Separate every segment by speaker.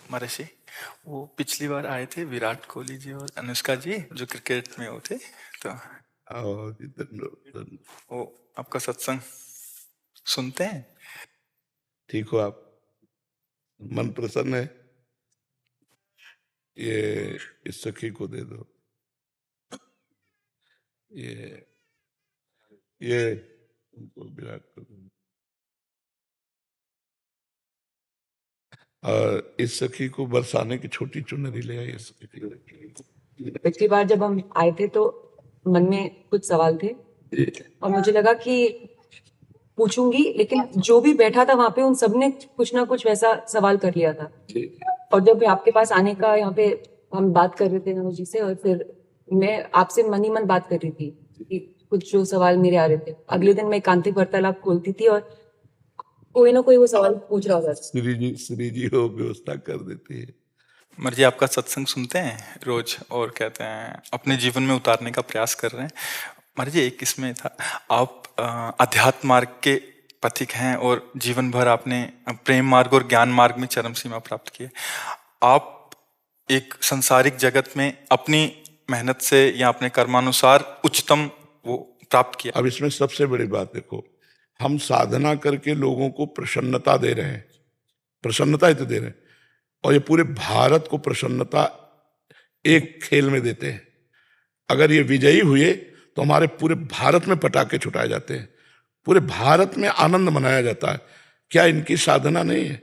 Speaker 1: महर्षि, वो पिछली बार आए थे विराट कोहली जी और अनुष्का जी जो क्रिकेट में वो थे, तो
Speaker 2: आओ जी, धन्यवाद।
Speaker 1: वो आपका सत्संग सुनते हैं।
Speaker 2: ठीक हो आप? मन प्रसन्न है? ये इस सखी को दे दो। ये उनको विराट को दो। और इस सखी को बरसाने की छोटी चुनरी ले आई।
Speaker 3: पिछली बार जब हम आए थे तो मन में कुछ सवाल थे और मुझे लगा कि पूछूंगी, लेकिन जो भी बैठा था वहां पे उन सब ने कुछ ना कुछ वैसा सवाल कर लिया था। और जब आपके पास आने का यहाँ पे हम बात कर रहे थे नमो जी से, और फिर मैं आपसे मन ही मन बात कर रही थी कि कुछ जो सवाल मेरे आ रहे थे। अगले दिन मैं एकांतिक वार्तालाप खोलती थी और कोई ना कोई वो सवाल पूछ रहा होता।
Speaker 2: श्री जी हो व्यवस्था कर देती है।
Speaker 1: मर्जी, आपका सत्संग सुनते हैं रोज और कहते हैं अपने जीवन में उतारने का प्रयास कर रहे हैं। मर्जी, एक इसमें था, आप अध्यात्म मार्ग के पथिक हैं और जीवन भर आपने प्रेम मार्ग और ज्ञान मार्ग में चरम सीमा प्राप्त की है। आप एक संसारिक जगत में अपनी मेहनत से या अपने कर्मानुसार उच्चतम वो प्राप्त किया।
Speaker 2: अब इसमें सबसे बड़ी बात देखो, हम साधना करके लोगों को प्रसन्नता दे रहे हैं, प्रसन्नता ही तो दे रहे हैं, और ये पूरे भारत को प्रसन्नता एक खेल में देते हैं। अगर ये विजयी हुए तो हमारे पूरे भारत में पटाखे छुटाए जाते हैं, पूरे भारत में आनंद मनाया जाता है। क्या इनकी साधना नहीं है?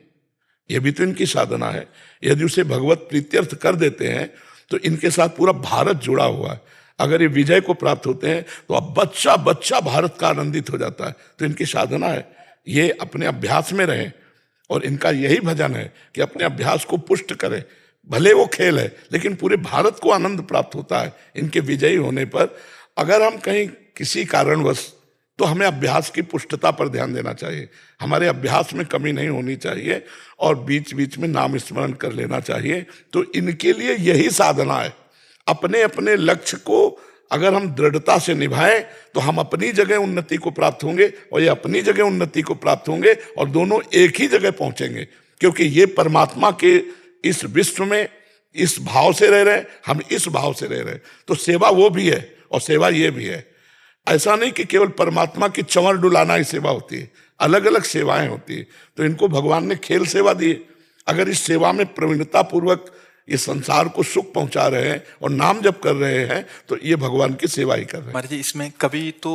Speaker 2: ये भी तो इनकी साधना है। यदि उसे भगवत प्रीत्यर्थ कर देते हैं तो इनके साथ पूरा भारत जुड़ा हुआ है। अगर ये विजय को प्राप्त होते हैं तो अब बच्चा बच्चा भारत का आनंदित हो जाता है। तो इनकी साधना है, ये अपने अभ्यास में रहें, और इनका यही भजन है कि अपने अभ्यास को पुष्ट करें। भले वो खेल है, लेकिन पूरे भारत को आनंद प्राप्त होता है इनके विजयी होने पर। अगर हम कहीं किसी कारणवश, तो हमें अभ्यास की पुष्टता पर ध्यान देना चाहिए। हमारे अभ्यास में कमी नहीं होनी चाहिए और बीच बीच में नाम स्मरण कर लेना चाहिए। तो इनके लिए यही साधना है। अपने अपने लक्ष्य को अगर हम दृढ़ता से निभाएं तो हम अपनी जगह उन्नति को प्राप्त होंगे और ये अपनी जगह उन्नति को प्राप्त होंगे, और दोनों एक ही जगह पहुंचेंगे, क्योंकि ये परमात्मा के इस विश्व में इस भाव से रह रहे हैं, हम इस भाव से रह रहे हैं। तो सेवा वो भी है और सेवा ये भी है। ऐसा नहीं कि केवल परमात्मा की चंवर डुलाना ही सेवा होती है, अलग अलग सेवाएं होती है। तो इनको भगवान ने खेल सेवा दी है। अगर इस सेवा में प्रवीणता पूर्वक ये संसार को सुख पहुंचा रहे हैं और नाम जप कर रहे हैं, तो ये भगवान की सेवा ही कर रहे हैं।
Speaker 1: महाराज जी, इसमें कभी तो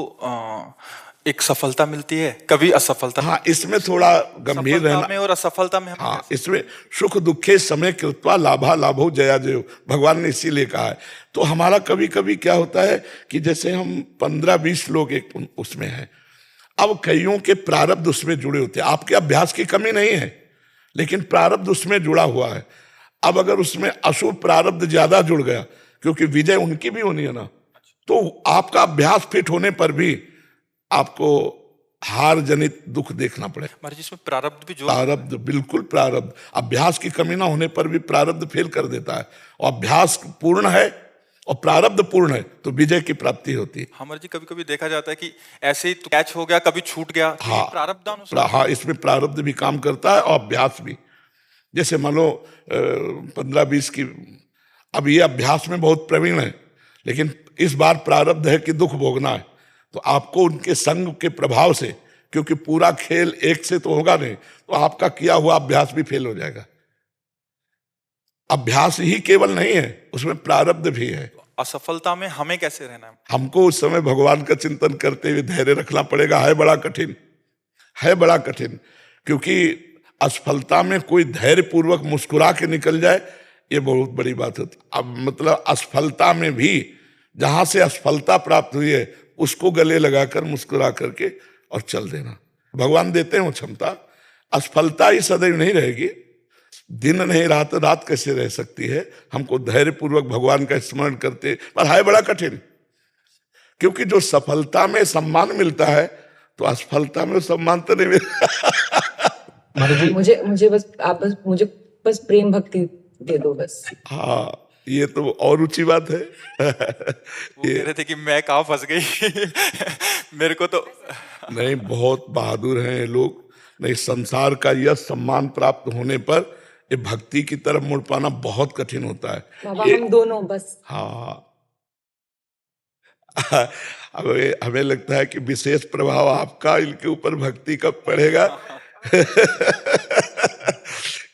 Speaker 1: एक सफलता मिलती है, कभी असफलता।
Speaker 2: हाँ, इसमें थोड़ा गंभीर रहना
Speaker 1: में और असफलता में
Speaker 2: हाँ, इसमें सुख दुखे समय कृत्वा लाभा लाभो जया जयो, भगवान ने इसीलिए कहा है। तो हमारा कभी कभी क्या होता है कि जैसे हम 15-20 लोग एक उसमें हैं, अब कईयों के प्रारब्ध उसमें जुड़े होते हैं। आपके अभ्यास की कमी नहीं है, लेकिन प्रारब्ध उसमें जुड़ा हुआ है। अब अगर उसमें अशुभ प्रारब्ध ज्यादा जुड़ गया, क्योंकि विजय उनकी भी होनी है ना, तो आपका अभ्यास फिट होने पर भी आपको हार जनित दुख देखना पड़ेगा।
Speaker 1: महाराज, इसमें प्रारब्ध भी जो
Speaker 2: प्रारब्ध, बिल्कुल प्रारब्ध, अभ्यास की कमी ना होने पर भी प्रारब्ध फेल कर देता है। और अभ्यास पूर्ण है और प्रारब्ध पूर्ण है तो विजय की प्राप्ति होती है।
Speaker 1: हमारे जी, कभी कभी देखा जाता है कि ऐसे ही कैच हो गया, कभी छूट गया।
Speaker 2: हाँ,
Speaker 1: प्रारब्धानुसार
Speaker 2: हाँ, इसमें प्रारब्ध भी काम करता है और अभ्यास भी। जैसे मान लो 15-20 की, अब ये अभ्यास में बहुत प्रवीण है, लेकिन इस बार प्रारब्ध है कि दुख भोगना है, तो आपको उनके संग के प्रभाव से, क्योंकि पूरा खेल एक से तो होगा नहीं, तो आपका किया हुआ अभ्यास भी फेल हो जाएगा। अभ्यास ही केवल नहीं है, उसमें प्रारब्ध भी है।
Speaker 1: असफलता में हमें कैसे रहना है?
Speaker 2: हमको उस समय भगवान का चिंतन करते हुए धैर्य रखना पड़ेगा। है बड़ा कठिन, है बड़ा कठिन, क्योंकि असफलता में कोई धैर्य पूर्वक मुस्कुरा के निकल जाए, ये बहुत बड़ी बात होती। अब मतलब असफलता में भी, जहां से असफलता प्राप्त हुई है उसको गले लगाकर मुस्कुरा करके और चल देना। भगवान देते हैं वो क्षमता। असफलता ही सदैव नहीं रहेगी, दिन नहीं रात, रात कैसे रह सकती है। हमको धैर्य पूर्वक भगवान का स्मरण करते, पर है बड़ा कठिन, क्योंकि जो सफलता में सम्मान मिलता है तो असफलता में सम्मान तो नहीं मिलता।
Speaker 3: मुझे बस आप मुझे प्रेम भक्ति दे दो बस।
Speaker 2: हाँ, ये तो और ऊंची बात है।
Speaker 1: वो कह रहे थे कि मैं कहाँ फंस गई। मेरे को तो
Speaker 2: नहीं, बहुत बहादुर हैं ये लोग। नहीं, संसार का यह सम्मान प्राप्त होने पर ये भक्ति की तरफ मुड़ पाना बहुत कठिन होता है।
Speaker 3: बाबा
Speaker 2: ये
Speaker 3: हम दोनों बस
Speaker 2: हाँ हमें लगता है कि विशेष प्रभाव आपका इनके ऊपर भक्ति कब पड़ेगा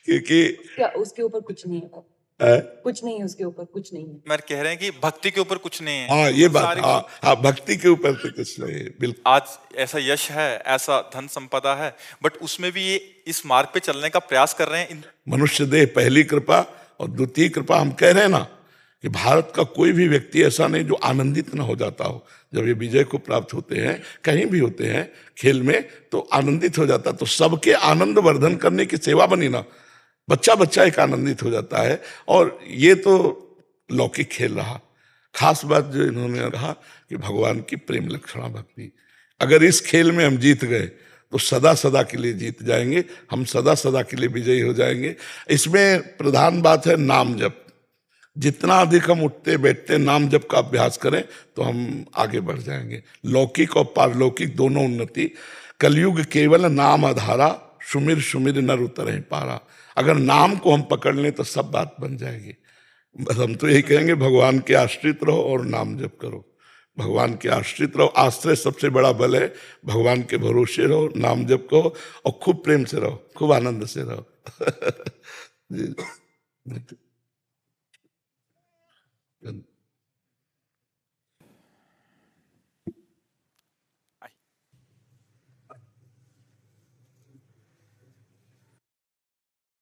Speaker 2: क्योंकि
Speaker 3: क्या उसके ऊपर कुछ नहीं है,
Speaker 2: अ,
Speaker 3: कुछ नहीं है उसके ऊपर, कुछ नहीं है।
Speaker 1: मैं कह रहे हैं कि भक्ति के ऊपर कुछ नहीं है।
Speaker 2: हाँ ये बात,
Speaker 1: सारी
Speaker 2: हाँ हाँ भक्ति के ऊपर तो कुछ नहीं है, बिल्कुल।
Speaker 1: आज ऐसा यश है, ऐसा धन संपदा है, बट उसमें भी ये इस मार्ग पे चलने का प्रयास कर रहे हैं।
Speaker 2: मनुष्य देह पहली कृपा और द्वितीय कृपा। हम कह रहे हैं ना कि भारत का कोई भी व्यक्ति ऐसा नहीं जो आनंदित न हो जाता हो जब ये विजय को प्राप्त होते हैं, कहीं भी होते हैं खेल में, तो आनंदित हो जाता। तो सबके आनंद वर्धन करने की सेवा बनी ना, बच्चा बच्चा एक आनंदित हो जाता है। और ये तो लौकिक खेल रहा। खास बात जो इन्होंने कहा कि भगवान की प्रेम लक्षणा भक्ति, अगर इस खेल में हम जीत गए तो सदा सदा के लिए जीत जाएंगे, हम सदा सदा के लिए विजयी हो जाएंगे। इसमें प्रधान बात है नाम जप। जितना अधिक हम उठते बैठते नाम जप का अभ्यास करें तो हम आगे बढ़ जाएंगे। लौकिक और पारलौकिक दोनों उन्नति। कलयुग केवल नाम आधारा, सुमिर सुमिर नर उतरहि पारा। अगर नाम को हम पकड़ लें तो सब बात बन जाएगी। बस हम तो यही कहेंगे, भगवान के आश्रित रहो और नाम जप करो। भगवान के आश्रित रहो, आश्रय सबसे बड़ा बल है। भगवान के भरोसे रहो, नाम जप करो और खूब प्रेम से रहो, खूब आनंद से रहो जी।